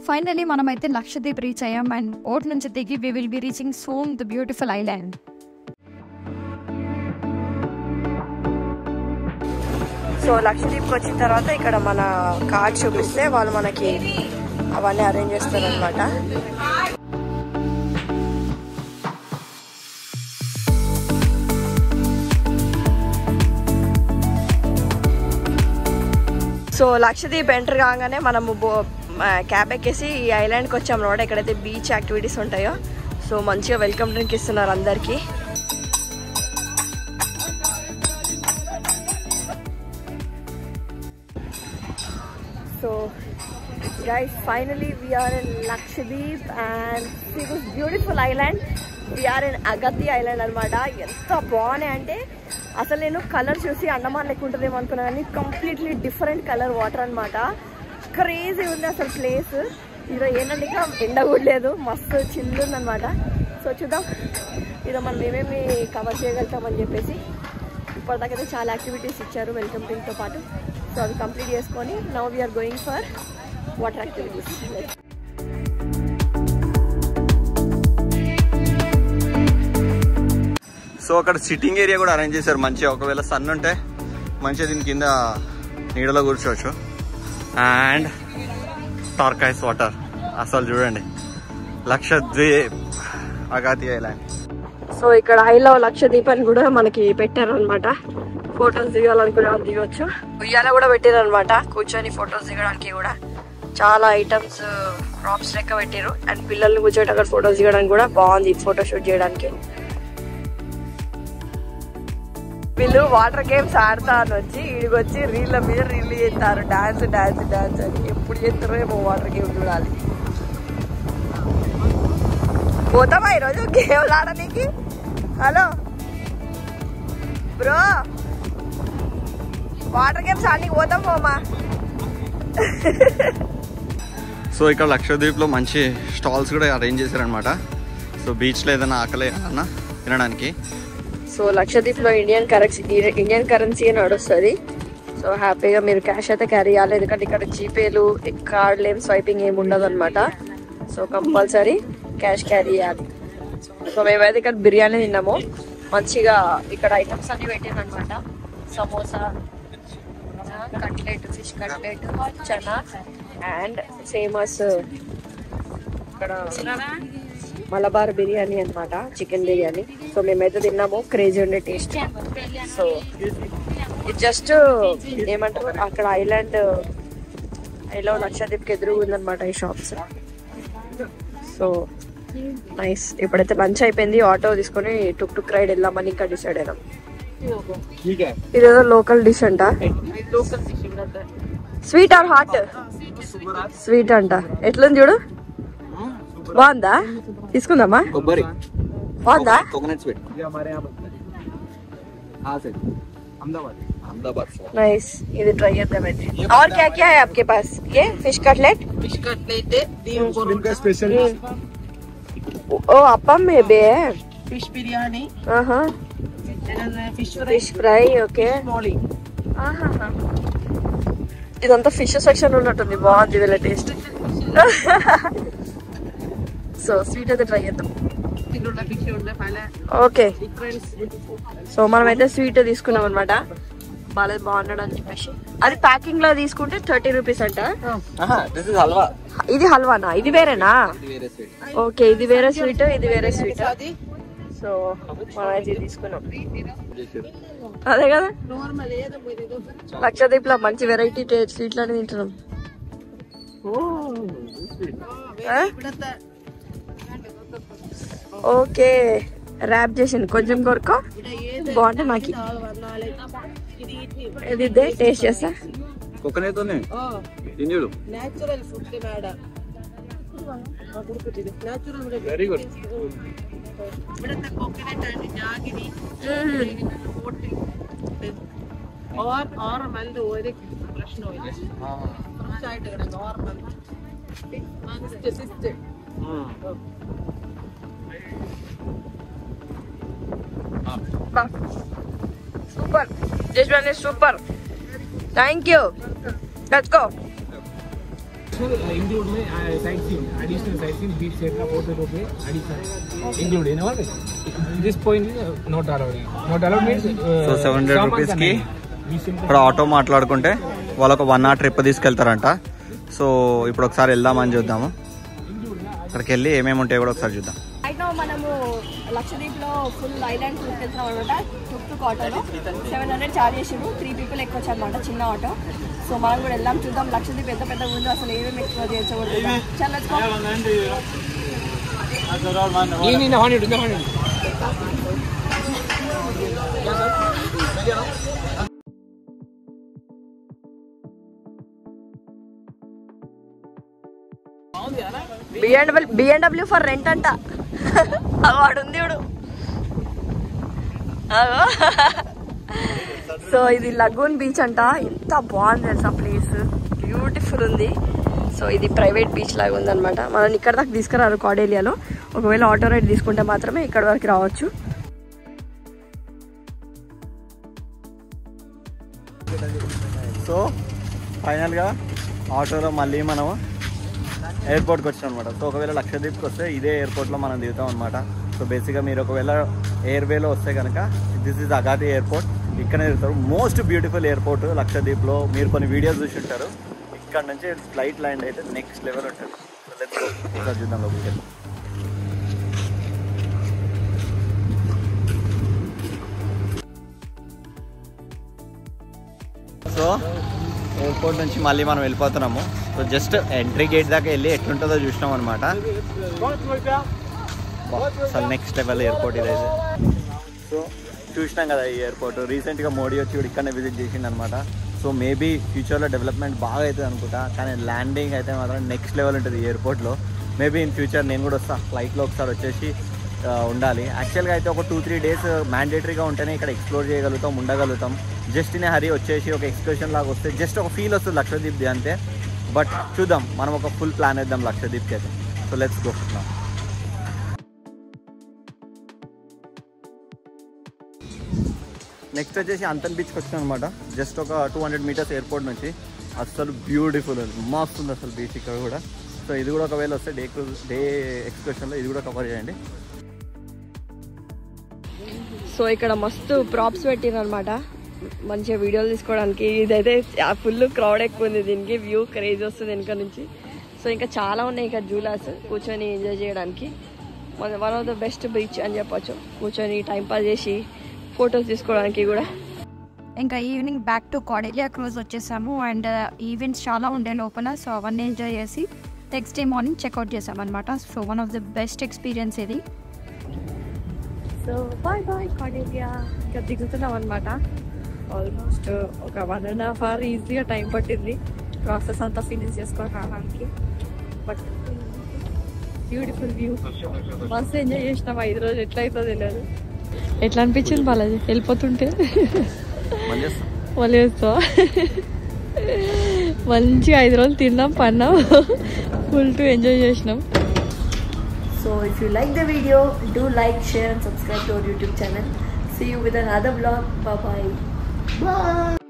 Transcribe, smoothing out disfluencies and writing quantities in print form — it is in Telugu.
ఫైనలీ మనమైతే లక్షద్వీప్ రీచ్ అయ్యాం అండ్ ఓట్ నుంచి దిగి we will be reaching soon the beautiful island. So లక్షద్వీప్కి వచ్చిన తర్వాత ఇక్కడ మన కార్డ్ చూపిస్తే వాళ్ళు మనకి అవన్నీ అరేంజ్ చేస్తారనమాట. సో లక్షద్వీప్ ఎంటర్ కాగానే మనము క్యాబ్ ఎక్కేసి ఈ ఐలాండ్కి వచ్చాం అనమాట. ఎక్కడైతే బీచ్ యాక్టివిటీస్ ఉంటాయో సో మంచిగా వెల్కమ్ డ్రింక్ ఇస్తున్నారు అందరికీ. So guys finally we are in Lakshadweep and this is beautiful island. We are in Agatti island అనమాట. ఎంత బాగున్నాయి అంటే అసలు నేను కలర్ చూసి అండమాన్ లెక్క ఉంటుందేమో అనుకున్నా కానీ కంప్లీట్లీ డిఫరెంట్ కలర్ వాటర్ అనమాట. క్రేజీ ఉంది అసలు ప్లేస్. ఈరోజు ఏంటంటే ఇక ఎండ కూడా లేదు, మస్తు చిల్లు ఉందనమాట. సో చూద్దాం ఇదో మనం ఏమేమి కవర్ చేయగలుగుతామని చెప్పేసి. ఇప్పటిదాకైతే చాలా యాక్టివిటీస్ ఇచ్చారు వెల్కమ్ డ్రింక్తో పాటు. సో అవి కంప్లీట్ చేసుకొని now we are going for water activities. So అక్కడ సిట్టింగ్ ఏరియా కూడా అరేంజ్ చేశారు మంచిగా. ఒకవేళ సన్ ఉంటే మంచిగా దీని కింద నీడలో కూర్చోవచ్చు. అండ్ టార్కాయిస్ వాటర్ అసలు చూడండి. లక్షద్వీప్ అగాతి ఐలాండ్. సో ఇక్కడ ఐ లవ్ లక్షద్వీప్ అని కూడా మనకి పెట్టారు అనమాట. ఫొటోస్ దిగాలనుకునే వాళ్ళు దిగవచ్చు. ఉయ్యాల కూడా పెట్టారు అనమాట కూర్చొని ఫొటోస్ దిగడానికి కూడా. చాలా ఐటమ్స్ ప్రాప్స్ లెక్క పెట్టారు. అండ్ పిల్లల్ని కూర్చోటి అక్కడ ఫొటోస్ దిగడానికి కూడా బాగుంది ఫోటో షూట్ చేయడానికి. వీళ్ళు వాటర్ గేమ్స్ ఆడతా అని వచ్చి వీడికి వచ్చి రీళ్ళ మీద రీళ్ళు చేస్తారు. డాన్స్ డాన్స్ డాన్స్ అని ఎప్పుడు చేస్తారో ఏమో వాటర్ గేమ్ చూడాలి. పోతామా ఈరోజు గేమ్లు ఆడడానికి? హలో బ్రో, వాటర్ గేమ్స్ ఆడడానికి పోతాం పోమా. సో ఇక్కడ లక్షద్వీప్లో మంచి స్టాల్స్ కూడా అరేంజ్ చేశారనమాట. సో బీచ్లో ఏదైనా ఆకలి అన్నా తినడానికి. సో లక్షద్వీప్లో ఇండియన్ కరెన్సీ నడుస్తుంది. సో హ్యాపీగా మీరు క్యాష్ అయితే క్యారీ చేయాలి. ఎందుకంటే ఇక్కడ జీపేలు కార్డులు ఏం స్వైపింగ్ ఏమి ఉండదు అనమాట. సో కంపల్సరీ క్యాష్ క్యారీ చేయాలి. సో మేమైతే ఇక్కడ బిర్యానీ తిన్నాము మంచిగా. ఇక్కడ ఐటమ్స్ అన్ని పెట్టాను అనమాట. Samosa, cutlet, fish cutlet, chana and famous ఇక్కడ మలబార్ బిర్యానీ అనమాట, చికెన్ బిర్యానీ. సో మేమైతే తిన్నాము, క్రేజీ ఉండే టేస్ట్. సో ఇది జస్ట్ ఏమంటారు అక్కడ ఐలాండ్ ఐలో లక్షద్వీప్కి ఎదురు ఉందనమాట ఈ షాప్స్. So nice. ఇప్పుడైతే లంచ్ అయిపోయింది. ఆటో తీసుకొని టుక్ టుక్ రైడ్ వెళ్దామని ఇక్కడ డిసైడ్ అయినాం. ఇదేదో లోకల్ డిష్ అంట. Sweet or hot? స్వీట్ అంట. ఎట్లుంది చూడు, బాగుందా? తీసుకుందామా? బాగుందా? नाइस. ఇది ట్రై చేద్దాం అయితే. और क्या क्या है आपके पास? ये फिश कटलेट स्पेशल. ओ अप्पम में बे fish biryani. Fish fry. Okay. ఇదంతా ఫిష్ సెక్షన్ ఉన్నట్టుంది. బాగుంది వీళ్ళ టేస్ట్. సో స్వీట్ అయితే ట్రై చేద్దాం. ఓకే. సో మనమైతే స్వీట్ తీసుకున్నాం అనమాట. బాగున్నాడు అని చెప్పేసి. అది ప్యాకింగ్ లో తీసుకుంటే 30 రూపీస్ అంట. ఇది హల్వానా? ఇది వేరేనా? ఓకే, ఇది వేరే స్వీట్, ఇది వేరే స్వీట్. సో మనమైతే తీసుకున్నాం. అదే కదా లక్షద్వీప్ లో మంచి వెరైటీ స్వీట్లు అని తింటున్నాం. ఓకే, ర్యాప్ చేసింది కొంచెం కొరకు. బాగుంటుంది నాకు. ఇది టేస్ట్ చేస్తా. Very good. Super. This one is super. Thank you. Let's go. Include में sightseeing, additional sightseeing, beach set का 400 रुपये additional include in our this point is not allowed. Not allowed means so 700 rupees కి ఇక్కడ ఆటో మాట్లాడుకుంటే వాళ్ళు ఒక 1 hour ట్రిప్ తీసుకెళ్తారంట. సో ఇప్పుడు ఒకసారి వెళ్దామని చూద్దాము. అక్కడికి వెళ్ళి ఏమేమి ఉంటాయో కూడా ఒకసారి చూద్దాం. అయితే మనము లక్షద్వీప్ లో ఫుల్ ఐలాండ్ టూర్కి వెళ్తున్నాం అనమాట. టుక్ ఆటోలో 700 చార్జ్ చేసాము. 3 people ఎక్కొచ్చు అనమాట, చిన్న ఆటో. సో మనం కూడా వెళ్దాం, చూద్దాం లక్షద్వీప్ ఎంత పెద్దగా ఉందో, అసలు ఏమేమి ఎక్స్ప్లోర్ చేయొచ్చు. బిఎండబ్ల్యూ ఫర్ రెంట్ అంట. వాడు ఉంది ఇప్పుడు. సో ఇది లగూన్ బీచ్ అంట. ఎంత బాగుంది తెలుసా ప్లేస్, బ్యూటిఫుల్ ఉంది. సో ఇది ప్రైవేట్ బీచ్ లాగా ఉందన్నమాట. మనం ఇక్కడ దాకా తీసుకురారు కార్డేలియాలో. ఒకవేళ ఆటో రైడ్ తీసుకుంటే మాత్రమే ఇక్కడ వరకు రావచ్చు. సో ఫైనల్గా ఆటోలో మళ్ళీ మనం ఎయిర్పోర్ట్కి వచ్చాం అనమాట. సో ఒకవేళ లక్షద్వీప్కి వస్తే ఇదే ఎయిర్పోర్ట్లో మనం దిగుతాం అనమాట. సో బేసిక్గా మీరు ఒకవేళ ఎయిర్వేలో వస్తే కనుక దిస్ ఈజ్ అగాది ఎయిర్పోర్ట్, ఇక్కడనే దిగుతారు. మోస్ట్ బ్యూటిఫుల్ ఎయిర్పోర్ట్ లక్షద్వీప్లో. మీరు కొన్ని వీడియోస్ చూసి ఉంటారు. ఇక్కడ నుంచి ఫ్లైట్ ల్యాండ్ అయితే నెక్స్ట్ లెవెల్ ఉంటుంది. సో లెట్స్ గో, ఒకసారి చూద్దాం లోపలికి వెళ్ళి. సో ఎయిర్పోర్ట్ నుంచి మళ్ళీ మనం వెళ్ళిపోతున్నాము. సో జస్ట్ ఎంట్రీ గేట్ దాకా వెళ్ళి ఎట్లుంటుందో చూసినాం అనమాట. అసలు నెక్స్ట్ లెవెల్ ఎయిర్పోర్ట్ ఇదైతే. సో చూసినాం కదా ఈ ఎయిర్పోర్ట్. రీసెంట్గా మోడీ వచ్చి కూడా ఇక్కడనే విజిట్ చేసిండు అనమాట. సో మేబీ ఫ్యూచర్లో డెవలప్మెంట్ బాగా అవుతుంది అనుకుంటా. కానీ ల్యాండింగ్ అయితే మాత్రం నెక్స్ట్ లెవెల్ ఉంటుంది ఈ ఎయిర్పోర్ట్లో. మేబీ ఇన్ ఫ్యూచర్ నేను కూడా వస్తాను, ఫ్లైట్లో ఒకసారి వచ్చేసి ఉండాలి. యాక్చువల్గా అయితే ఒక 2-3 days మ్యాండేటరీగా ఉంటేనే ఇక్కడ ఎక్స్ప్లోర్ చేయగలుగుతాం, ఉండగలుగుతాం. జస్ట్ ఇన్ హరీ వచ్చేసి ఒక ఎక్స్కర్షన్ లాగా వస్తే జస్ట్ ఒక ఫీల్ వస్తుంది లక్షద్వీప్ది అంతే. బట్ చూద్దాం, మనం ఒక ఫుల్ ప్లాన్ వేద్దాం లక్షద్వీప్కి అయితే. So let's go. నెక్స్ట్ వచ్చేసి అంతన్ బీచ్కి వచ్చాం అనమాట. జస్ట్ ఒక 200 meters ఎయిర్పోర్ట్ నుంచి. అసలు బ్యూటిఫుల్ ఉంది, మస్తు ఉంది అసలు బీచ్ ఇక్కడ కూడా. సో ఇది కూడా ఒకవేళ వస్తే డే ఎక్స్కర్షన్లో ఇది కూడా కవర్ చేయండి. సో ఇక్కడ మస్తు ప్రాప్స్ పెట్టిన అనమాట, మంచిగా వీడియోలు తీసుకోవడానికి. ఇదైతే ఫుల్ క్రౌడ్ ఎక్కువ ఉంది, దీనికి వ్యూ క్రేజ్ వస్తుంది వెనక నుంచి. సో ఇంకా చాలా ఉన్నాయి ఇక్కడ జూలాస్ కూర్చొని ఎంజాయ్ చేయడానికి. One of the best beach అని చెప్పొచ్చు. కూర్చొని టైంపాస్ చేసి ఫొటోస్ తీసుకోవడానికి కూడా. ఇంకా evening back to Cordelia cruise వచ్చేసాము. అండ్ ఈవెంట్స్ చాలా ఉండే లోపల. సో అవన్నీ ఎంజాయ్ చేసి నెక్స్ట్ డే మార్నింగ్ చెక్అవుట్ చేసామన్నమాట. So one of the best experience ఇది. So bye bye Cordelia. ఇంకా దిగుతున్నాం అనమాట. ఆల్మోస్ట్ ఒక 1.5 hour ఈజీగా టైం పట్టింది ప్రాసెస్ అంతా ఫినిష్ చేసుకొని రావడానికి. బట్ బ్యూటిఫుల్ వ్యూ, మస్తు ఎంజాయ్ చేసినాం. 5 రోజులు ఎట్లా అవుతుందో తెలియదు. ఎట్లా అనిపించింది బాలాజీ వెళ్ళిపోతుంటే? మళ్ళీ వస్తావా? మంచిగా 5 రోజులు తిన్నాం, పన్నాం, ఫుల్ టు ఎంజాయ్ చేసినాం. So if you like the video, do like, share and subscribe to our YouTube channel. See you with another vlog. Bye bye.